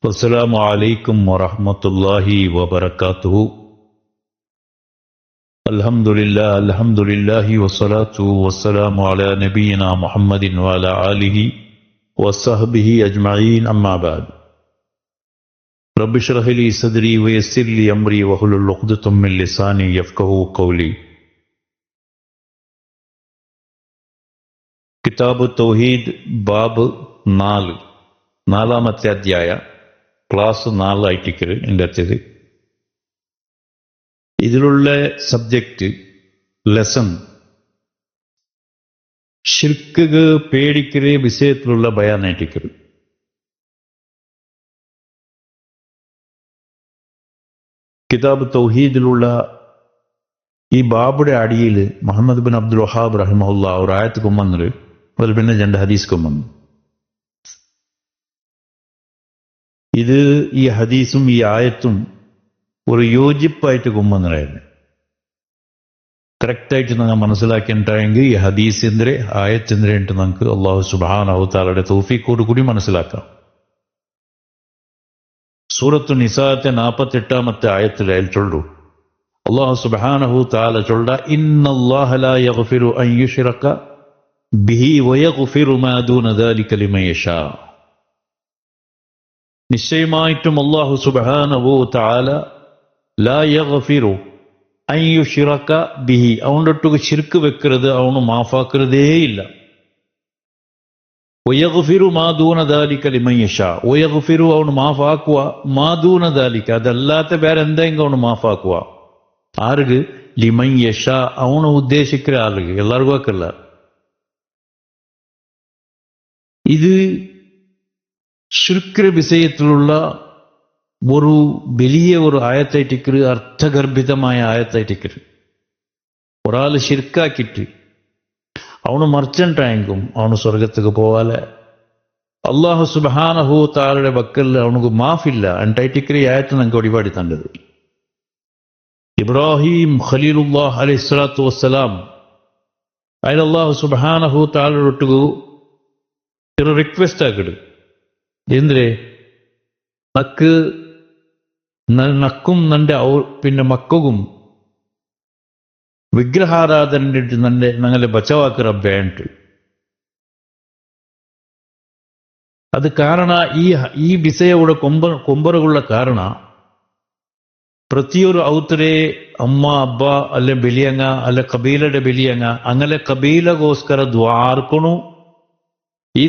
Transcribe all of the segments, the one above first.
Wassalamu alaikum wa rahmatullahi wa barakatuhu. Alhamdulillahi wa salatu wa salamu ala nabiyyina Muhammadin wa ala alihi wa sahbihi ajma'in amma ba'd. Rabbi shrah li sadri wa yassir li amri wa hlul 'uqdatam min lisani yafqahu qawli. കിതാബ് തൗഹീദ് ബാബ് 4 നാലാമത്തെ അധ്യായ class 4 ആയിട്ടിക്കൽ എൻ്റെ അച്ഛത് ഇതിലുള്ള subject lesson ഷിർക്ക് പേടിക്കല് വിഷയത്തിലുള്ള ബയാനായിട്ടിക്കൽ. കിതാബ് തൗഹീദിലുള്ള ഈ ബാബുടെ അടിയിൽ മുഹമ്മദ് ബിൻ അബ്ദുൽ വഹാബ് റഹിമഹുല്ലാ ഒരു ആയത്ത് കൊമ്പന്നൊരു അതിൽ പിന്നെ 2 ഹദീസ് കൊമ്പന്നു. ഇത് ഈ ഹദീസും ഈ ആയത്തും ഒരു യോജിപ്പായിട്ട് കൊമ്പന്നറായിരുന്നു. കറക്റ്റായിട്ട് നിങ്ങൾ മനസ്സിലാക്കിയിട്ടുണ്ടെങ്കിൽ ഈ ഹദീസിന്റെ ആയത്തിൻ്റെ നമുക്ക് അള്ളാഹു സുബ്ഹാനഹു തആലയുടെ തൗഫീഖോട് കൂടി മനസ്സിലാക്കാം. സൂറത്തു നിസാഅത്തെ 48ാമത്തെ ആയത്തിൽ ചൊല്ലു അള്ളാഹു സുബ്ഹാനഹു തആല ചൊല്ല ഇന്നല്ലാഹ ലാ യഗ്ഫിറു അൻ യുശ്റക ബിഹി വയഗ്ഫിറു മാ ദൂന ദാലിക ലിമൻ യശാ. നിശ്ചയമായിട്ടും അല്ലാഹു സുബ്ഹാനഹു തആല ലാ യഗ്ഫിറു അൻ യുശ്റക ബിഹി അവനൊട്ടുക്ക് ശിർക്ക് വെക്കരുത്, അവന് മാഫാക്കരുതേ ഇല്ല. വയഗ്ഫിറു മാ ദൂന ദാലിക ലിമൻ യശാ വയഗ്ഫിറു അവന് മാഫാക്കുക മാ ദൂന ദാലിക അതല്ലാത്ത വേറെ എന്തെങ്കിലും അവന് മാഫാക്കുക. ആർക്ക്? ലിമൻ യശാ അവന് ഉദ്ദേശിക്കുന്ന ആളുകൾ, എല്ലാവർക്കും ആക്കല്ല. ഇത് ശിർക്ക് വിഷയത്തിലുള്ള ഒരു വലിയ ഒരു ആയത്തായിട്ടിക്കല്, അർത്ഥഗർഭിതമായ ആയത്തായിട്ടിക്കല്. ഒരാൾ ശിർക്കാക്കിയിട്ട് അവന് മർച്ചന്റ് ആയെങ്കും അവന് സ്വർഗത്തേക്ക് പോവാലെ അള്ളാഹു സുബ്ഹാനഹു തആലയുടെ വക്കൽ അവനക്ക് മാഫില്ല അൻടൈറ്റിക്കല് ആയത്ത് നമുക്ക് ഒടിപാടി തണ്ടത്. ഇബ്രാഹിം ഖലീലുല്ലാഹ് അലൈഹിസ്സലാത്തു വസ്സലാം അതിൽ അള്ളാഹു സുബ്ഹാനഹു തആലയൊട്ടുകു ഒരു റിക്വസ്റ്റ് ആക്കിട് എന്തിരെ നക്കും നന്റെ പിന്നെ മക്കും വിഗ്രഹാരാധന ഞങ്ങളെ ബച്ചവാക്ക് റബ്ബേണ്ട്. അത് കാരണ ഈ വിഷയയുടെ കൊമ്പറുള്ള കാರಣ ಪ್ರತಿಯೊರು ಅವತರೆ ಅಮ್ಮ ಅಬ್ಬ ಅಲ್ಲೇ ಬೆಲಿಯಂಗ ಅಲ್ಲೇ ಕಬೀಲಡೆ ಬೆಲಿಯಂಗ അങ്ങനെ കബീലഗോസ്കര ദ്വാർക്കണു. ഈ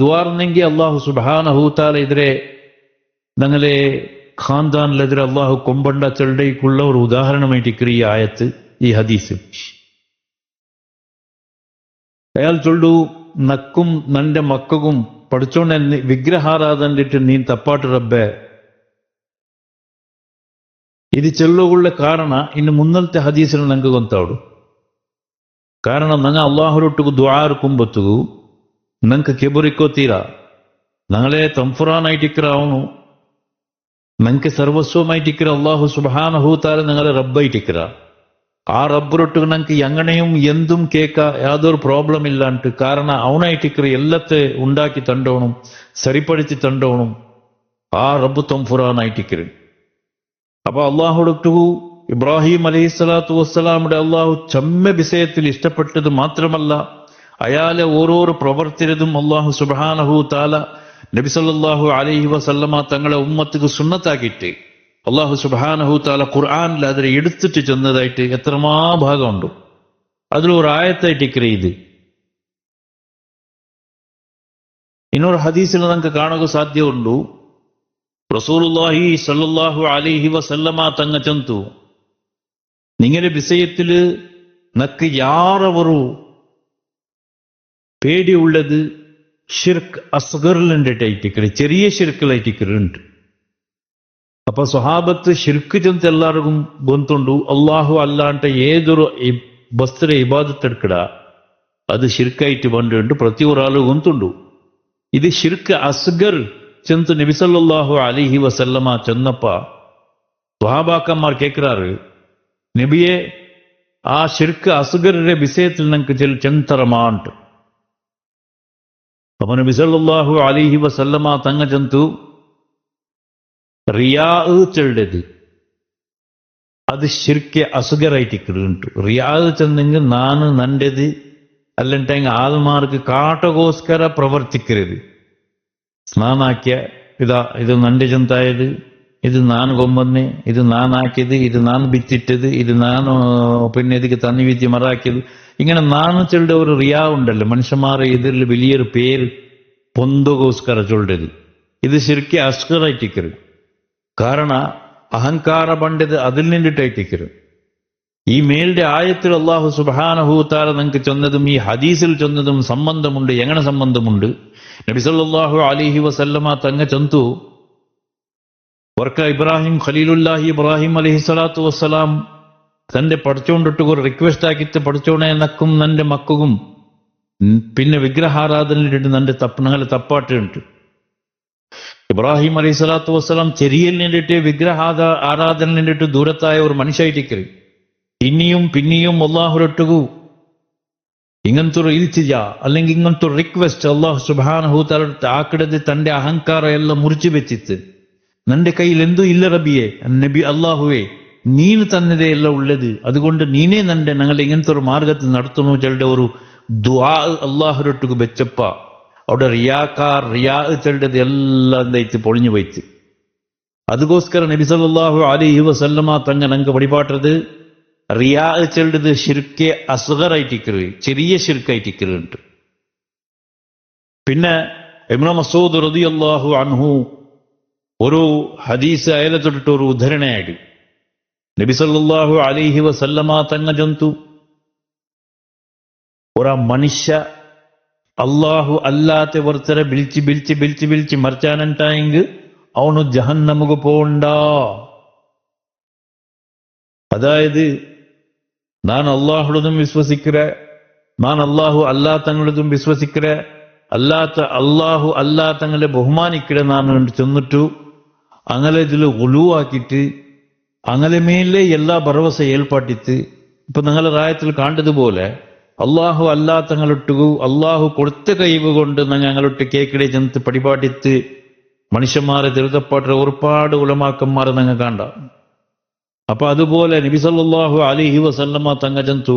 ദ്വാർന്നെങ്കിൽ അള്ളാഹു സുബ്ഹാനഹു തആല എതിരെ ഞങ്ങളെ ഖാൻദാനിലെതിരെ അള്ളാഹു കൊമ്പണ്ട ചെള്ളയ്ക്കുള്ള ഒരു ഉദാഹരണമായിട്ട് ഈ ആയത്ത് ഈ ഹദീസ്. അയാൾ ചൊല്ലു നക്കും നന്റെ മക്കും പഠിച്ചോണ്ട് വിഗ്രഹാരാധനിട്ട് നീ തപ്പാട്ട് റബ്ബെ. ഇത് ചെല്ലുകളുടെ ಕಾರಣ ಇನ್ನು ಮುನ್ನಲ್ತೆ ಹದೀಸಿನ ನಂಗೆ ಗೊತ್ತಾವಡು. ಕಾರಣ ನಂಗೆ ಅಲ್ಲಾಹರೊಟ್ಟಿಗೂ ದುಆರ್ಕುಂಬತ್ತು ನಂಗೆ ಕೆಬರಿಕೋತೀರ ഞങ്ങളെ തംഫുറാനായിട്ടിക്കറ അവനു ഞങ്ങൾക്ക് സർവസ്വമായിട്ടിക്കറ അള്ളാഹു സുബ്ഹാനഹു തആല ഞങ്ങളെ റബ്ബായിട്ടിക്കറ. ആ റബ്ബറൊട്ടുക്ക് ഞങ്ങൾക്ക് എങ്ങനെയും എന്തും കേൾക്ക യാതൊരു പ്രോബ്ലം ഇല്ലാണ്ട്. കാരണ അവനായിട്ടിക്കറ ಎಲ್ಲത്തെ ഉണ്ടാക്കി തണ്ടവണും സരിപ്പെടുത്തി തണ്ടവണും ആ റബ്ബ് തംഫുറാനായിട്ടിക്കറ. അപ്പൊ അള്ളാഹുടൊട്ടു ഇബ്രാഹിം അലൈഹിസ്സലാത്തു വസ്സലാമുടെ അള്ളാഹു ചമ്മ വിഷയത്തിൽ ഇഷ്ടപ്പെട്ടത് മാത്രമല്ല അയാളെ ഓരോരോ പ്രവർത്തിരതും അള്ളാഹു സുബ്ഹാനഹു തആല നബി സല്ലല്ലാഹു അലൈഹി വസല്ലമ തങ്ങളെ ഉമ്മത്തിക്ക് സുന്നത്താക്കിയിട്ട് അള്ളാഹു സുബ്ഹാനഹു തആല ഖുർആനിൽ അതിനെ എടുത്തിട്ട് ചെന്നതായിട്ട് എത്രമാ ഭാഗമുണ്ട്. അതിലൊരു ആയത്തായിട്ട് ഇത്. ಇನ್ನೊಂದು ഹദീസിൽ നമുക്ക് കാണുക സാധ്യമുണ്ട്. റസൂലുള്ളാഹി സല്ലല്ലാഹു അലൈഹി വസല്ലമ തങ്ങ ചന്തു നിങ്ങളുടെ വിഷയത്തില് നക്ക് യാറവരു പേടിയുള്ളത് ഷിർക്ക് അസ്ഗറിലുണ്ടായിട്ടിക്കല്, ചെറിയ ഷിർക്കിലായിട്ടിക്കലുണ്ട്. അപ്പൊ സ്വഹാബത്ത് ഷിർക്ക് ചെന്ന് എല്ലാവർക്കും ഗൊന്തുണ്ടു അള്ളാഹു അല്ലാണ്ട് ഏതൊരു വസ്തുര ഇബാദത്തെടുക്കട അത് ഷിർക്കായിട്ട് പണ്ടുണ്ട് പ്രതി ഒരാൾ ഗൊന്തുണ്ടു. ഇത് ഷിർക്ക് അസ്ഗർ ചെന്ന് നബി സല്ലല്ലാഹു അലൈഹി വസല്ലമ ചെന്നപ്പ സ്വഹാബാക്കന്മാർ കേൾക്കാറ് നബിയെ ആ ഷിർക്ക് അസ്ഗറിന്റെ വിഷയത്തിൽ നമുക്ക് ചെന്തറമാണ്ട്. അപ്പൊ നബി സല്ലല്ലാഹു അലൈഹി വസല്ലമ തങ്ങ ചെന്തു റിയാ ചെല്ലത് ಅದು ಶಿರ್ಕೆ ಅಸುಗರೈಟಿಕ್ಕಿಡು ಉಂಟು. ರಿಯಾದು ಚಂದಂಗೆ ನಾನು ನಂಡೆದು ಅಲ್ಲಂಟಂಗೆ ಆಲ್ಮಾರ್ಕ್ ಕಾಟಗೋಸ್ಕರ ಪ್ರವರ್ತಿಕ್ಕಿರದು. ನಾನಾಕ್ಯ ಇದು ನಂಡೆ ಜಂತಾಯದು, ഇത് ನಾನು കൊമ്പന്നെ, ഇത് ನಾನು ಹಾಕಿയത്, ഇത് ನಾನು ಬಿತ್ತಿಟ್ಟത്, ഇത് ನಾನು പിന്നെ ഇതിക്ക് തന്നി വിദ്യ മറാക്കിയത്. ഇങ്ങനെ ನಾನು ചൊല്ലുടെ ഒരു റിയാ ഉണ്ടല്ലോ മനുഷ്യന്മാരെ ഇതിൽ വലിയൊരു പേര് പൊന്തಗೋಸ್ಕರ ചൊല്ലത്. ഇത് ശരിക്കും അസ്കറായിട്ടിക്കരുത്. കാരണം അഹങ്കാര പണ്ഡിത് അതിൽ നിന്നിട്ടായിട്ടിക്കരുത്. ഈ മേലിന്റെ ആയത്തിൽ അള്ളാഹു സുബ്ഹാനഹു തആല നിങ്ങൾക്ക് ചൊന്നതും ഈ ഹദീസിൽ ചൊന്നതും സംബന്ധമുണ്ട്. എങ്ങനെ സംബന്ധമുണ്ട്? നബി സല്ലല്ലാഹു അലൈഹി വസല്ലമ തങ്ങ ചൊന്തു വർക്ക ഇബ്രാഹിം ഖലീലുല്ലാഹി ഇബ്രാഹിം അലൈഹിസ്സലാത്തു വസ്സലാം തന്റെ പഠിച്ചുകൊണ്ടിട്ട് ഒരു റിക്വസ്റ്റ് ആക്കിയിട്ട് പഠിച്ചോണെ നക്കും നന്റെ മക്കും പിന്നെ വിഗ്രഹാരാധനയിലിട്ട് നന്റെ ഞങ്ങളെ തപ്പാട്ടുണ്ട്. ഇബ്രാഹിം അലൈഹി സ്വലാത്തു വസ്സലാം ചെറിയൽ നിന്നിട്ട് വിഗ്രഹ ആരാധന നിന്നിട്ട് ദൂരത്തായ ഒരു മനുഷ്യായിട്ടിക്കരുത്. ഇനിയും പിന്നെയും അള്ളാഹുരൊട്ടുകു ഇങ്ങനത്തെ ഒരു ഇൽത്തിജ അല്ലെങ്കിൽ ഇങ്ങനത്തെ ഒരു റിക്വസ്റ്റ് അള്ളാഹു സുബ്ഹാനഹു തആല ആക്കിടത് തന്റെ അഹങ്കാരം എല്ലാം മുറിച്ചു വെച്ചിട്ട് നന്റെ കയ്യിൽ എന്തോ ഇല്ല റബിയെ നബി അള്ളാഹുവേ നീന് തന്നതേ എല്ലാം ഉള്ളത്, അതുകൊണ്ട് നീനേ നന്റെ ഞങ്ങൾ ഇങ്ങനത്തെ ഒരു മാർഗത്തിൽ നടത്തുന്നു ചെല്ലുടെ ഒരു ദുആ അള്ളാഹുരൊട്ടുകു വെച്ചപ്പ അവിടെ റിയാ ചെല്ലത് എല്ലാം എന്തായിട്ട് പൊളിഞ്ഞു പോയിട്ട്. അതുകോസ്കര നബി സല്ലല്ലാഹു അലൈഹി വസല്ലമ തങ്ങ ഞങ്ങൾക്ക് വഴിപാട്ടത് റിയാ ചെല്ലത് ശിർക്കെ അസ്ഗറായിട്ടിക്കരുത്, ചെറിയ ശിർക്കായിട്ടിക്കരുണ്ട്. പിന്നെ ഇബ്നു മസ്ഊദ് റളിയല്ലാഹു അൻഹു ഒരു ഹദീസ് അയലെ തൊട്ടിട്ട് ഒരു ഉദ്ധരണയായി നബി സല്ലല്ലാഹു അലൈഹി വസല്ലമ തങ്ങ ജന്തു ഒരു മനുഷ്യ അള്ളാഹു അല്ലാത്ത ഒരുത്തരെ ബിൽച്ച് മറിച്ചാനുണ്ടായെങ്കിൽ അവನು ജഹന്നമുക്ക് പോണ്ട. അതായത് நான் அல்லாஹுடதும் விசுவசிக்கிறேன், நான் അള്ളാഹു അല്ലാത്തങ്ങളതും വിശ്വസിக்கிறேன், അള്ളാഹു അല്ലാത്തങ്ങളെ ബഹുമാനിக்கிறேன் ನಾನು ചെന്നിട്ടു അങ്ങനെ ഇതിൽ ഉളുവാക്കിയിട്ട് അങ്ങനെ മേലെ എല്ലാ ഭരവസ ഏൽപ്പാട്ടിത്ത് ഇപ്പൊ നിങ്ങളെ റായത്തിൽ കണ്ടതുപോലെ അള്ളാഹു അല്ലാത്തങ്ങളിട്ടു അള്ളാഹു കൊടുത്ത കഴിവ് കൊണ്ട് ഞങ്ങളൊട്ട് കേക്കിടെ ചെന്ന് പടിപാട്ടിത്ത് മനുഷ്യന്മാരെ തിരുത്തപ്പാട്ട ഒരുപാട് ഉലമാക്കന്മാരെ ഞങ്ങൾ കണ്ട. അപ്പൊ അതുപോലെ നബി സല്ലല്ലാഹു അലൈഹി വസല്ലമ തങ്ങ ജന്തു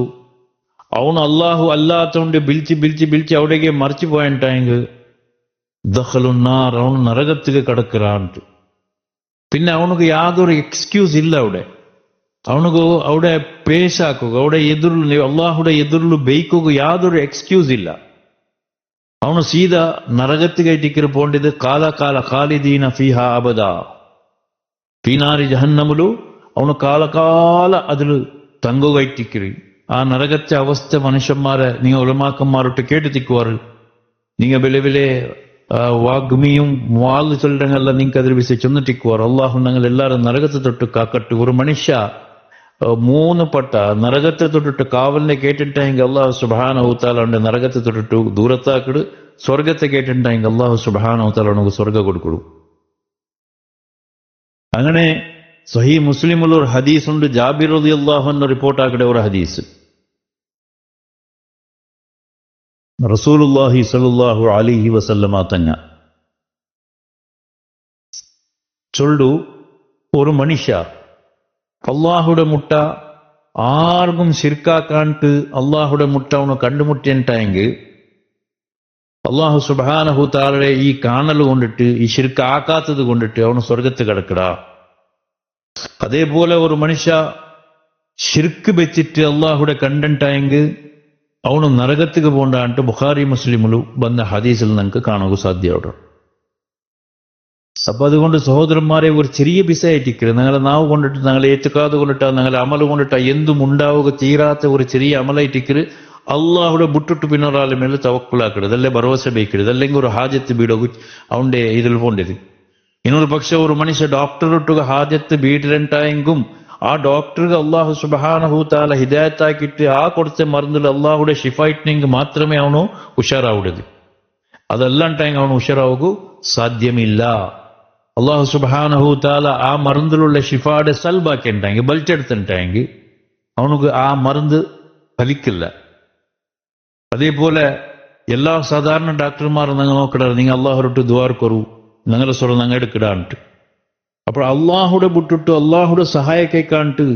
ಅವನು ಅಲ್ಲಾಹು ಅಲ್ಲಾತೊಂಡು ಬಿಲ್ಚಿ ಅವಿಡೆಗೆ ಮರ್ಚಿ പോയിട്ടായെങ്കിൽ ദഖലുന്നാർ അവന് നരകത്തില് കടക്കറാണ്ട്. പിന്നെ അവനക്ക് യാതൊരു എക്സ്ക്യൂസ് ഇല്ല അവിടെ. അവനക്ക് അവിടെ പേശാക്കുക, അവിടെ എതിരുള്ള അള്ളാഹുടെ എതിരുള്ള ബെയ്ക്കുക യാതൊരു എക്സ്ക്യൂസ് ഇല്ല. അവന് സീത നരകത്ത് കയറ്റിക്കര് പോണ്ടത് കാലകാല ഖാലിദീന ഫീഹ അബദ ഫീനാരി ജഹന്നമുലു അവന് കാലകാല അതിൽ തങ്കുകയറ്റിക്കര്. ആ നരകത്തെ അവസ്ഥ മനുഷ്യന്മാരെ നിങ്ങൾ ഉലമാക്കന്മാരോട്ട് കേട്ടിരിക്കുവാറ്. നിങ്ങൾ വിലവിലെ വാഗ്മിയും വാള് ചൊല്ലങ്ങളെല്ലാം നിങ്ങൾക്ക് അതിൽ വിശ ചെന്നിട്ടിക്കുവാറ്. അള്ളാഹു ഞങ്ങൾ എല്ലാവരും നരകത്തെ തൊട്ട് കാക്കട്ട്. ഒരു മനുഷ്യ 3 പട്ട നരകത്തെ തൊട്ടിട്ട് കാവലിനെ കേട്ടിട്ടായെങ്കിൽ അള്ളാഹു സുബ്ഹാനഹു തആല അവന്റെ നരകത്തെ തൊട്ടിട്ട് ദൂരത്താക്കിട്. സ്വർഗത്തെ കേട്ടിട്ടായെങ്കിൽ അള്ളാഹു സുബ്ഹാനഹു തആല അവനക്ക് സ്വർഗം കൊടുക്കും. അങ്ങനെ സഹീഹ് മുസ്ലിമിൽ ഒരു ഹദീസ് ഉണ്ട്. ജാബിർ റളിയല്ലാഹു അൻഹു റിപ്പോർട്ട് ആക്കടെ ഒരു ഹദീസ് റസൂലുള്ളാഹി സ്വല്ലല്ലാഹു അലൈഹി വസല്ലമ തങ്ങ ചൊല്ലു ഒരു മനുഷ്യ അള്ളാഹുടെ മുട്ട ആർക്കും ശിർക്കാക്കാണ്ട് അള്ളാഹുടെ മുട്ട അവന് കണ്ടുമുട്ടിയിട്ടായെങ്കിൽ അള്ളാഹു സുബ്ഹാനഹു തആലയുടെ ഈ കാണൽ കൊണ്ടിട്ട് ഈ ശിർക്കാക്കാത്തത് കൊണ്ടിട്ട് അവന് സ്വർഗത്ത് കിടക്കടാ. അതേപോലെ ഒരു മനുഷ്യ ഷിർക്ക് വെച്ചിട്ട് അള്ളാഹുടെ കണ്ടിട്ടായെങ്കിൽ അവನು നരകത്തിക്ക് പോണ്ടാണ്ട് ബുഖാരി മുസ്ലിമിലു വന്ന ഹദീസിൽ നമുക്ക് കാണുക സാധ്യമാണ്. അപ്പൊ അതുകൊണ്ട് സഹോദരന്മാരെ ഒരു ചെറിയ ബിസായിട്ടിക്കരുത്. ഞങ്ങളെ നാവ് കൊണ്ടിട്ട് ഞങ്ങളെ ഏറ്റുക്കാതെ കൊണ്ടിട്ടാ ഞങ്ങളെ അമല് കൊണ്ടിട്ടാ എന്തും ഉണ്ടാവുക തീരാത്ത ഒരു ചെറിയ അമലായിട്ടിക്കരുത്. അള്ളാഹുടെ ബുട്ടിട്ട് പിന്നൊരാളെ മേലെ തവക്കുലാക്കരുത്, അല്ലെ ഭരവസ ബേക്കരുത്, അല്ലെങ്കിൽ ഒരു ഹാജത്ത് ബീടോഗ് അവന്റെ ഇതിൽ പോണ്ടത്. ಇನ್ನೊಂದು ಪಕ್ಷ ഒരു മനുഷ്യ ഡോക്ടർ ഒട്ടുക ഹാജത്ത് ബീഡിലുണ്ടായെങ്കും ആ ഡോക്ടർക്ക് അള്ളാഹു സുബ്ഹാനഹു തആല ഹിദായത്താക്കിയിട്ട് ആ കൊടുത്ത മരുന്നിൽ അള്ളാഹുടെ ഷിഫായിട്ടെങ്കിൽ മാത്രമേ അവನು ഉഷാറാവുടത്. അതല്ലാണ്ടായെങ്കിൽ അവನು ഉഷാറാവുക സാധ്യമില്ല. അള്ളാഹു സുബ്ഹാനഹു തആല ആ മരുന്നിലുള്ള ഷിഫായുടെ സൽബാക്കി ഉണ്ടായെങ്കിൽ ബലിച്ചെടുത്തിട്ടായെങ്കിൽ അവനക്ക് ആ മരുന്ന് ഫലിക്കില്ല. അതേപോലെ എല്ലാ സാധാരണ ഡോക്ടർമാരും നിങ്ങൾ നോക്കിടാറ് നിങ്ങൾ അള്ളാഹുരൊട്ട് ദുആ കൊറു ഞങ്ങളെ സ്വരം ഞങ്ങൾ എടുക്കിടാണ്ട് അപ്പോൾ അള്ളാഹുടെ ಬಿಟ್ಟಿಟ್ಟು അള്ളാഹുടെ സഹായಕ್ಕೆ കാണിട്ട്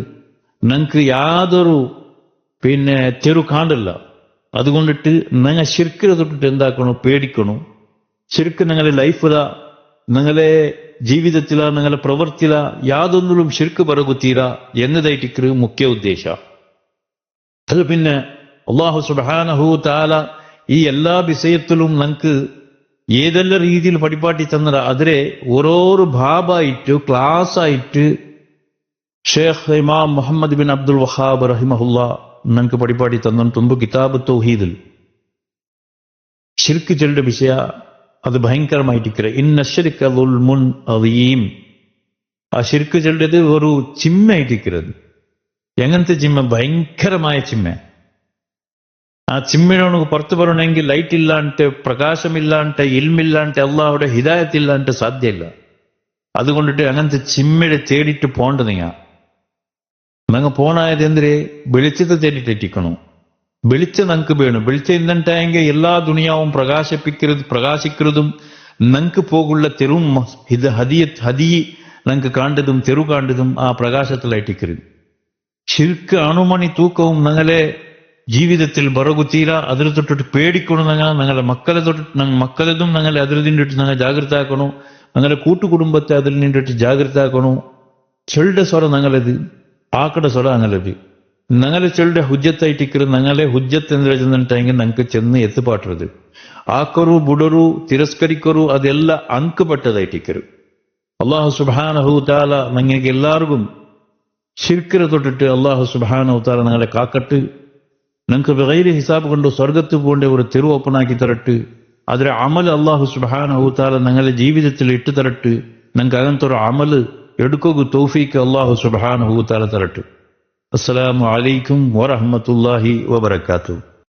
ഞങ്ങൾക്ക് യാതൊരു തെരു കാണില്ല. അതുകൊണ്ടിട്ട് ഞങ്ങൾ ശിർക്കിനെ തൊട്ടിട്ട് എന്താക്കണം, പേടിക്കണം. ശിർക്ക് ഞങ്ങളുടെ ലൈഫില, ഞങ്ങളെ ജീവിതത്തില, ഞങ്ങളുടെ പ്രവൃത്തില യാതൊന്നിലും ശിർക്ക് ബറകുത്തീര എന്നതായിട്ട് മുഖ്യ ഉദ്ദേശ. അത് പിന്നെ അള്ളാഹു സുബ്ഹാനഹു തആല ഈ എല്ലാ വിഷയത്തിലും ഞങ്ങൾക്ക് ഏതെല്ലാം രീതിയിൽ പഠിപ്പാട്ടി തന്നറ അതിലെ ഓരോരോ ഭാഗമായിട്ട് ക്ലാസ് ആയിട്ട് ഷേഖ് ഇമാം മുഹമ്മദ് ബിൻ അബ്ദുൽ വഹാബ് റഹിമഹുല്ല ഞങ്ങൾക്ക് പഠിപ്പാട്ടി തന്ന ತುಂಬ കിതാബ് തൗഹീദിൽ ശിർക്ക് ചെല്ലുന്ന വിഷയ അത് ഭയങ്കരമായിട്ടിരിക്കുക. ഇന്ന ശിർക ദുൽമുൻ അദീം. ആ ശിർക്ക് ചെല്ലുന്നത് ഒരു ചിമ്മയായിട്ടിരിക്കുന്നത്. എങ്ങനത്തെ ചിമ്മ? ഭയങ്കരമായ ചിമ്മ. ആ ചിമ്മിനോട് പുറത്തു പറയണമെങ്കിൽ ലൈറ്റ് ഇല്ലാണ്ട്, പ്രകാശമില്ലാണ്ട്, ഇൽമില്ലാണ്ട്, അള്ളാഹുടെ ഹിദായത്ത് ഇല്ലാണ്ട് സാധ്യമില്ല. അതുകൊണ്ടിട്ട് അങ്ങനത്തെ ചിമ്മയുടെ തേടിയിട്ട് പോകേണ്ടത് ഞങ്ങൾ പോണായത് എന്തിരെ? വെളിച്ചത്തെ തേടിട്ടെത്തിക്കണം. വെളിച്ചം ഞങ്ങൾക്ക് വേണം. വെളിച്ചം ഇന്നിട്ടായെങ്കിൽ എല്ലാ ദുനിയാവും പ്രകാശിക്കുന്നതും ഞങ്ങൾക്ക് പോകുള്ള തെരുവും ഹദി ഞങ്ങൾക്ക് കാണ്ടതും തെരു കാണ്ടതും ആ പ്രകാശത്തിലായിട്ടിക്കരുത്. ശിർക്ക് അണുമണി തൂക്കവും ഞങ്ങളെ ജീവിതത്തിൽ ബറകുത്തീര. അതിൽ തൊട്ടിട്ട് പേടിക്കണം. ഞങ്ങളുടെ മക്കളതും ഞങ്ങളെ അതിൽ നിന്നിട്ട് ഞങ്ങൾ ജാഗ്രത ആക്കണോ. ഞങ്ങളുടെ കൂട്ടുകുടുംബത്തെ അതിൽ നിന്നിട്ട് ജാഗ്രത ആക്കണോ. ചെളുടെ സ്വര ഞങ്ങളത്, ആക്കടെ സ്വര ഞങ്ങളത്. ഞങ്ങളെ ചെളുടെ ഹുജ്ജത്തായിട്ടിക്കരുത്. ഞങ്ങളെ ഹുജ്ജത്ത് എന്ന് വെച്ചിട്ടുണ്ടെങ്കിൽ ഞങ്ങൾക്ക് ചെന്ന് എത്തുപാട്ടത്. ആക്കരു, ബുടരു, തിരസ്കരിക്കരു അതെല്ലാം അങ്ക്പെട്ടതായിട്ടിക്കരുത്. അള്ളാഹു സുബ്ഹാനഹു തആല ഞങ്ങൾക്ക് എല്ലാവർക്കും ശിർക്കിനെ തൊട്ടിട്ട് അള്ളാഹു സുബ്ഹാനഹു തആല ഞങ്ങളെ കാക്കട്ട്. ഞങ്ങൾക്ക് ബഗൈർ ഹിസാബ് കൊണ്ട് സ്വർഗത്ത് പോകേണ്ട ഒരു തെരു ഓപ്പണാക്കി തരട്ട്. അതിലെ അമൽ അള്ളാഹു സുബ്ഹാനഹു തആല ഞങ്ങളുടെ ജീവിതത്തിൽ ഇട്ടു തരട്ട്. ഞങ്ങൾക്ക് അങ്ങനത്തെ ഒരു അമൽ എടുക്കുക തൗഫീക്ക് അള്ളാഹു സുബ്ഹാനഹു തആല തരട്ട്. അസ്സലാമു അലൈക്കും വറഹ്മത്തുള്ളാഹി വബറകാതുഹു.